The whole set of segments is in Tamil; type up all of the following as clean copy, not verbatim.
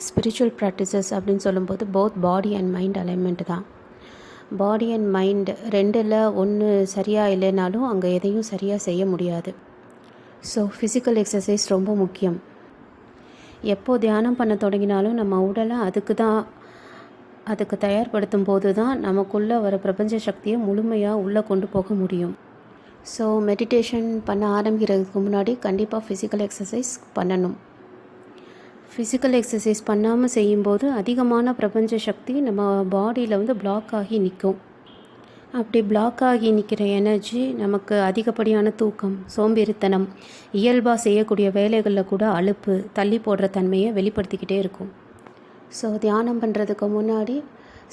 ஸ்பிரிச்சுவல் ப்ராக்டிசஸ் அப்படின்னு சொல்லும்போது both body and mind alignment தான். பாடி அண்ட் மைண்ட் ரெண்டில் ஒன்று சரியாக இல்லைனாலும் அங்கே எதையும் சரியாக செய்ய முடியாது. ஸோ ஃபிசிக்கல் எக்ஸசைஸ் ரொம்ப முக்கியம். எப்போ தியானம் பண்ண தொடங்கினாலும் நம்ம உடலை அதுக்கு தயார்படுத்தும் போது தான் நமக்குள்ளே வர பிரபஞ்ச சக்தியை முழுமையாக உள்ளே கொண்டு போக முடியும். ஸோ மெடிடேஷன் பண்ண ஆரம்பிக்கிறதுக்கு முன்னாடி கண்டிப்பாக ஃபிசிக்கல் எக்ஸசைஸ் பண்ணணும். ஃபிசிக்கல் எக்ஸசைஸ் பண்ணாமல் செய்யும்போது அதிகமான பிரபஞ்ச சக்தி நம்ம பாடியில் பிளாக் ஆகி நிற்கும். அப்படி பிளாக் ஆகி நிற்கிற எனர்ஜி நமக்கு அதிகப்படியான தூக்கம், சோம்பேறித்தனம், இயல்பாக செய்யக்கூடிய வேலைகளில் கூட அலுப்பு, தள்ளி போடுற தன்மையை வெளிப்படுத்திக்கிட்டே இருக்கும். ஸோ தியானம் பண்ணுறதுக்கு முன்னாடி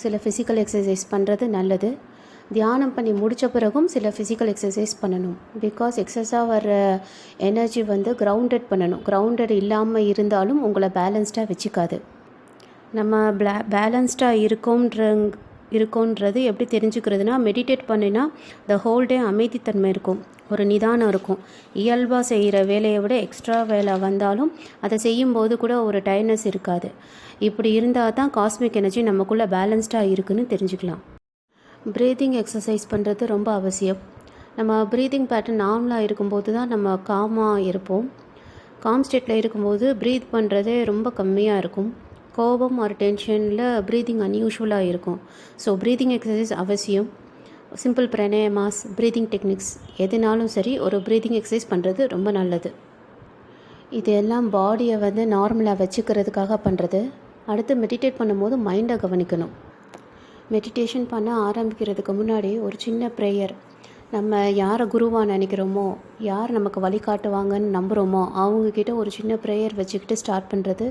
சில ஃபிசிக்கல் எக்ஸசைஸ் பண்ணுறது நல்லது. தியானம் பண்ணி முடித்த பிறகும் சில ஃபிசிக்கல் எக்ஸசைஸ் பண்ணணும். பிகாஸ் எக்ஸஸாக வர்ற எனர்ஜி கிரவுண்டட் பண்ணணும். கிரவுண்டட் இல்லாமல் இருந்தாலும் உங்களை பேலன்ஸ்டாக வச்சுக்காது. நம்ம பேலன்ஸ்டாக இருக்கோன்றது எப்படி தெரிஞ்சுக்கிறதுனா, மெடிடேட் பண்ணினா த ஹோல் டே அமைதித்தன்மை இருக்கும், ஒரு நிதானம் இருக்கும். இயல்பாக செய்கிற வேலையை விட எக்ஸ்ட்ரா வேலை வந்தாலும் அதை செய்யும்போது கூட ஒரு டயர்னஸ் இருக்காது. இப்படி இருந்தால் தான் காஸ்மிக் எனர்ஜி நமக்குள்ளே பேலன்ஸ்டாக இருக்குதுன்னு தெரிஞ்சுக்கலாம். ப்ரீதிங் எக்ஸசைஸ் பண்ணுறது ரொம்ப அவசியம். நம்ம ப்ரீதிங் பேட்டர்ன் நார்மலாக இருக்கும்போது தான் நம்ம காமாக இருப்போம். காம் ஸ்டேட்டில் இருக்கும்போது ப்ரீத் பண்ணுறதே ரொம்ப கம்மியாக இருக்கும். கோபம் ஒரு டென்ஷனில் ப்ரீதிங் அன்யூஷுவலாக இருக்கும். ஸோ ப்ரீதிங் எக்ஸசைஸ் அவசியம். சிம்பிள் பிராணாயாமாஸ், ப்ரீதிங் டெக்னிக்ஸ் எதுனாலும் சரி ஒரு ப்ரீதிங் எக்ஸசைஸ் பண்ணுறது ரொம்ப நல்லது. இது எல்லாம் பாடியை நார்மலாக வச்சுக்கிறதுக்காக பண்ணுறது. அடுத்து மெடிடேட் பண்ணும்போது மைண்டை கவனிக்கணும். மெடிடேஷன் பண்ண ஆரம்பிக்கிறதுக்கு முன்னாடி ஒரு சின்ன ப்ரேயர், நம்ம யாரை குருவாக நினைக்கிறோமோ, யார் நமக்கு வழிகாட்டுவாங்கன்னு நம்புகிறோமோ அவங்கக்கிட்ட ஒரு சின்ன ப்ரேயர் வச்சுக்கிட்டு ஸ்டார்ட் பண்ணுறது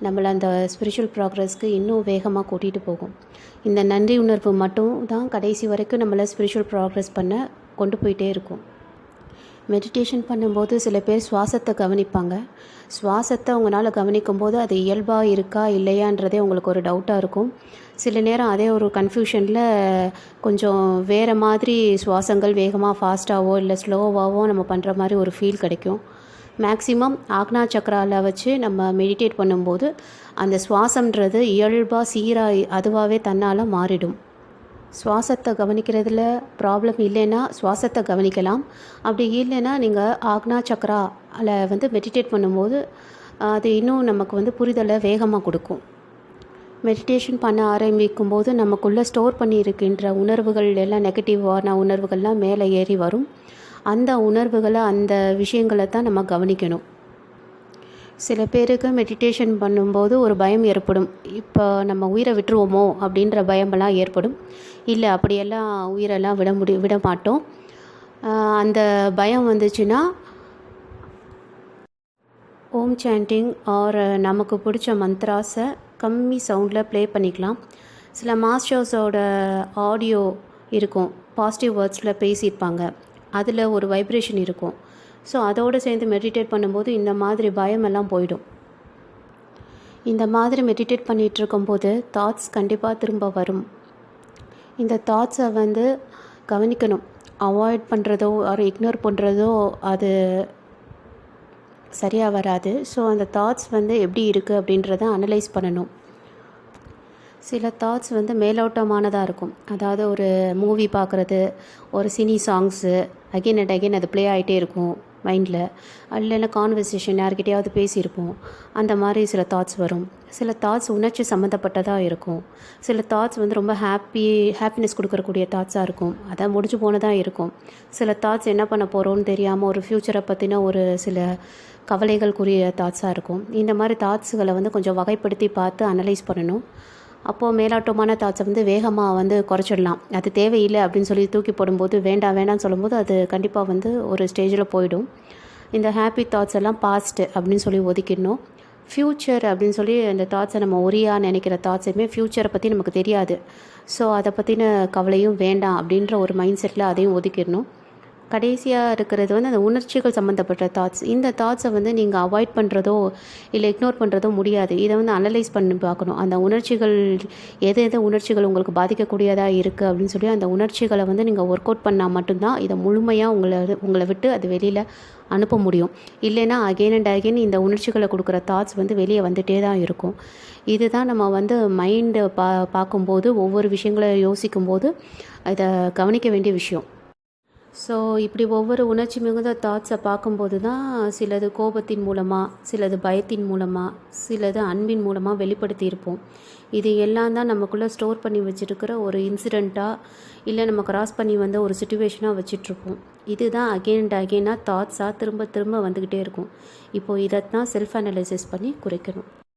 நம்மளை அந்த ஸ்பிரிச்சுவல் ப்ராக்ரஸ்க்கு இன்னும் வேகமாக கூட்டிகிட்டு போகும். இந்த நன்றி உணர்வு மட்டும் தான் கடைசி வரைக்கும் நம்மளை ஸ்பிரிச்சுவல் ப்ராக்ரஸ் பண்ண கொண்டு போயிட்டே இருக்கும். மெடிடேஷன் பண்ணும்போது சில பேர் சுவாசத்தை கவனிப்பாங்க. சுவாசத்தை அவங்களால கவனிக்கும்போது அது இயல்பாக இருக்கா இல்லையான்றதே உங்களுக்கு ஒரு டவுட்டாக இருக்கும். சில நேரம் அதே ஒரு கன்ஃபியூஷனில் கொஞ்சம் வேறு மாதிரி சுவாசங்கள் வேகமாக ஃபாஸ்ட்டாகவோ இல்லை ஸ்லோவாகவோ நம்ம பண்ணுற மாதிரி ஒரு ஃபீல் கிடைக்கும். மேக்ஸிமம் ஆக்னா சக்கராவில் வச்சு நம்ம மெடிடேட் பண்ணும்போது அந்த சுவாசம்ன்றது இயல்பாக சீராக அதுவாகவே தன்னால் மாறிடும். சுவாசத்தை கவனிக்கிறதுல ப்ராப்ளம் இல்லைன்னா சுவாசத்தை கவனிக்கலாம். அப்படி இல்லைன்னா நீங்கள் ஆக்னா சக்கராவில் மெடிடேட் பண்ணும்போது அது இன்னும் நமக்கு புரிதலை வேகமாக கொடுக்கும். மெடிடேஷன் பண்ண ஆரம்பிக்கும் போது நமக்குள்ளே ஸ்டோர் பண்ணியிருக்கின்ற உணர்வுகள் எல்லாம் நெகட்டிவான உணர்வுகள்லாம் மேலே ஏறி வரும். அந்த உணர்வுகளை அந்த விஷயங்களை தான் நம்ம கவனிக்கணும். சில பேருக்கு மெடிடேஷன் பண்ணும்போது ஒரு பயம் ஏற்படும். இப்போ நம்ம உயிரை விட்டுருவோமோ அப்படின்ற பயமெல்லாம் ஏற்படும். இல்லை, அப்படியெல்லாம் உயிரெல்லாம் விட மாட்டோம். அந்த பயம் வந்துச்சுன்னா ஓம் சாண்டிங் ஆர் நமக்கு பிடிச்ச மந்த்ராஸை கம்மி சவுண்டில் ப்ளே பண்ணிக்கலாம். சில மாஸ்டர்ஸோட ஆடியோ இருக்கும், பாசிட்டிவ் வேர்ட்ஸில் பேசியிருப்பாங்க, அதில் ஒரு வைப்ரேஷன் இருக்கும். ஸோ அதோடு சேர்ந்து மெடிடேட் பண்ணும்போது இந்த மாதிரி பயமெல்லாம் போயிடும். இந்த மாதிரி மெடிடேட் பண்ணிகிட்டு இருக்கும்போது தாட்ஸ் கண்டிப்பாக திரும்ப வரும். இந்த தாட்ஸை கவனிக்கணும். அவாய்ட் பண்ணுறதோ ஒரு இக்னோர் பண்ணுறதோ அது சரியாக வராது. ஸோ அந்த தாட்ஸ் எப்படி இருக்குது அப்படின்றத அனலைஸ் பண்ணணும். சில தாட்ஸ் மேலோட்டமானதாக இருக்கும். அதாவது ஒரு மூவி பார்க்குறது, ஒரு cine songs again and again அது ப்ளே ஆகிட்டே இருக்கும் மைண்டில். இல்லைன்னா கான்வர்சேஷன் யார்கிட்டையாவது பேசியிருப்போம், அந்த மாதிரி சில தாட்ஸ் வரும். சில தாட்ஸ் உணர்ச்சி சம்மந்தப்பட்டதாக இருக்கும். சில தாட்ஸ் ரொம்ப ஹாப்பினஸ் கொடுக்கக்கூடிய தாட்ஸாக இருக்கும், அதான் முடிஞ்சு போனதாக இருக்கும். சில தாட்ஸ் என்ன பண்ண போகிறோன்னு தெரியாமல் ஒரு ஃப்யூச்சரை பற்றின ஒரு சில கவலைகளுக்குரிய தாட்ஸாக இருக்கும். இந்த மாதிரி தாட்ஸுகளை கொஞ்சம் வகைப்படுத்தி பார்த்து அனலைஸ் பண்ணணும். அப்போது மேலாட்டமான தாட்ஸை வேகமாக குறைச்சிடலாம். அது தேவையில்லை அப்படின்னு சொல்லி தூக்கி போடும்போது, வேண்டாம்னு சொல்லும்போது அது கண்டிப்பாக ஒரு ஸ்டேஜில் போயிடும். இந்த ஹாப்பி தாட்ஸ் எல்லாம் பாஸ்ட்டு அப்படின்னு சொல்லி ஒதுக்கிடணும். ஃப்யூச்சர் அப்படின்னு சொல்லி அந்த தாட்ஸை நம்ம ஒரியாக நினைக்கிற தாட்ஸையுமே ஃப்யூச்சரை பற்றி நமக்கு தெரியாது. ஸோ அதை பற்றின கவலையும் வேண்டாம் அப்படின்ற ஒரு மைண்ட் செட்டில் அதையும் ஒதுக்கிடணும். கடைசியாக இருக்கிறது வந்து அந்த உணர்ச்சிகள் சம்மந்தப்பட்ட தாட்ஸ். இந்த தாட்ஸை வந்து நீங்கள் அவாய்ட் பண்ணுறதோ இல்லை இக்னோர் பண்ணுறதோ முடியாது. இதை வந்து அனலைஸ் பண்ணி பார்க்கணும். அந்த உணர்ச்சிகள் எது எது உணர்ச்சிகள் உங்களுக்கு பாதிக்கக்கூடியதாக இருக்குது அப்படின்னு சொல்லி அந்த உணர்ச்சிகளை வந்து நீங்கள் ஒர்க் அவுட் பண்ணால் மட்டும்தான் இதை முழுமையாக உங்களை விட்டு அது வெளியில் அனுப்ப முடியும். இல்லைன்னா அகெயின் அண்ட் அகெயின் இந்த உணர்ச்சிகளை கொடுக்குற தாட்ஸ் வந்து வெளியே வந்துகிட்டே தான் இருக்கும். இதுதான் நம்ம வந்து மைண்டை பார்க்கும்போது ஒவ்வொரு விஷயங்களை யோசிக்கும்போது இதை கவனிக்க வேண்டிய விஷயம். ஸோ இப்படி ஒவ்வொரு உணர்ச்சி மிகுந்த தாட்ஸை பார்க்கும்போது தான் சிலது கோபத்தின் மூலமாக, சிலது பயத்தின் மூலமாக, சிலது அன்பின் மூலமாக வெளிப்படுத்தியிருப்போம். இது எல்லாம் தான் நமக்குள்ளே ஸ்டோர் பண்ணி வச்சுருக்கிற ஒரு இன்சிடெண்ட்டாக இல்லை நம்ம கிராஸ் பண்ணி வந்த ஒரு சுச்சுவேஷனாக வச்சிட்ருப்போம். இதுதான் அகெயின் அண்ட் அகெயினாக தாட்ஸாக திரும்ப திரும்ப வந்துக்கிட்டே இருக்கும். இப்போது இதைத்தான் செல்ஃப் அனலைசிஸ் பண்ணி குறைக்கணும்.